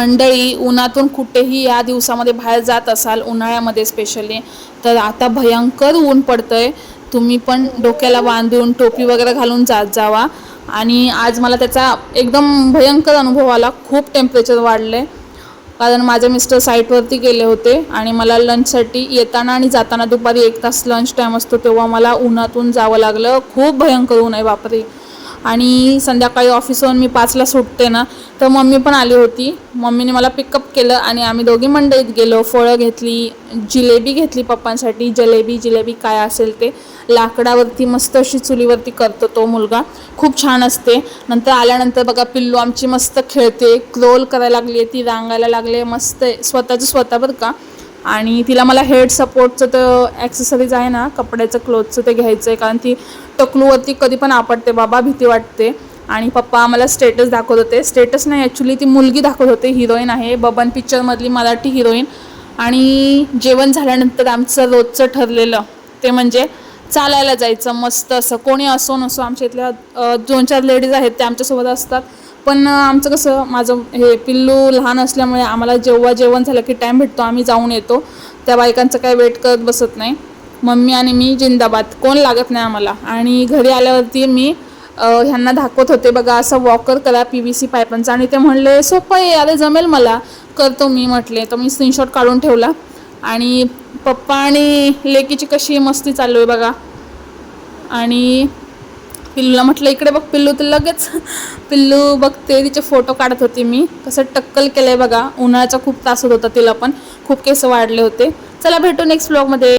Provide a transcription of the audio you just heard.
मंडळी, उन्हातून कुठेही या दिवसामध्ये बाहेर जात असाल, उन्हाळ्यामध्ये स्पेशली, तर आता भयंकर ऊन पडतंय. तुम्ही पण डोक्याला बांधून टोपी वगैरे घालून जात जावा. आणि आज मला त्याचा एकदम भयंकर अनुभव आला. खूप टेम्परेचर वाढले कारण माझे मिस्टर साईटवरती गेले होते आणि मला लंचसाठी येताना आणि जाताना दुपारी 1 तास लंच टाईम असतो, तेव्हा मला उन्हातून जावं लागलं. खूप भयंकर ऊन आहे बापरे. आणि संध्याकाळी ऑफिसवरून मी 5ला सुटते ना, तर मम्मी पण आली होती. मम्मीने मला पिकअप केलं आणि आम्ही दोघी मंडईत गेलो. फळं घेतली, जिलेबी घेतली पप्पांसाठी. जिलेबी काय असेल ते लाकडावरती मस्त अशी चुलीवरती करतो तो मुलगा, खूप छान असते. नंतर आल्यानंतर बघा पिल्लू आमची मस्त खेळते, क्रोल करायला लागली आहे, ती रांगायला लागले मस्त स्वतः बरं का. आणि तिला मला हेड सपोर्टचं तर ॲक्सेसरीज आहे ना कपड्याचं क्लोथचं ते घ्यायचं आहे, कारण ती टकलूवरती कधी पण आपटते बाबा, भीती वाटते. आणि पप्पा आम्हाला स्टेटस दाखवत होते. स्टेटस नाही, ॲक्च्युली ती मुलगी दाखवत होते, हिरोईन आहे, बबन पिक्चरमधली मराठी हिरोईन. आणि जेवण झाल्यानंतर आमचं रोजचं ठरलेलं ते म्हणजे चालायला जायचं मस्त असं. कोणी असो नसो, आमच्या इथल्या 2-4 लेडीज आहेत त्या आमच्यासोबत असतात. पण आमचं कसं, माझं हे पिल्लू लहान असल्यामुळे आम्हाला जेव्हा जेवण झालं की टाईम भेटतो आम्ही जाऊन येतो. त्या बायकांचं काय वेट करत बसत नाही. मम्मी आणि मी जिंदाबाद, कोण लागत नाही आम्हाला. आणि घरी आल्यावरती मी ह्यांना दाखवत होते बघा, असं वॉकर करा PVC पायपांचा. आणि ते म्हणले सोपं आहे, अरे जमेल मला, करतो मी म्हटले. तर मी स्क्रीनशॉट काढून ठेवला. आणि पप्पा आणि लेकीची कशी मस्ती चालू आहे बघा. आणि पिल्लूला म्हटलं इकडे बघ पिल्लू, तर लगेच पिल्लू बघते. तिचे फोटो काढत होती मी. कसं टक्कल केलं आहे बघा. उन्हाळ्याचा खूप त्रास होत होता तिला, पण खूप केस वाढले होते. चला भेटू नेक्स्ट व्लॉगमध्ये.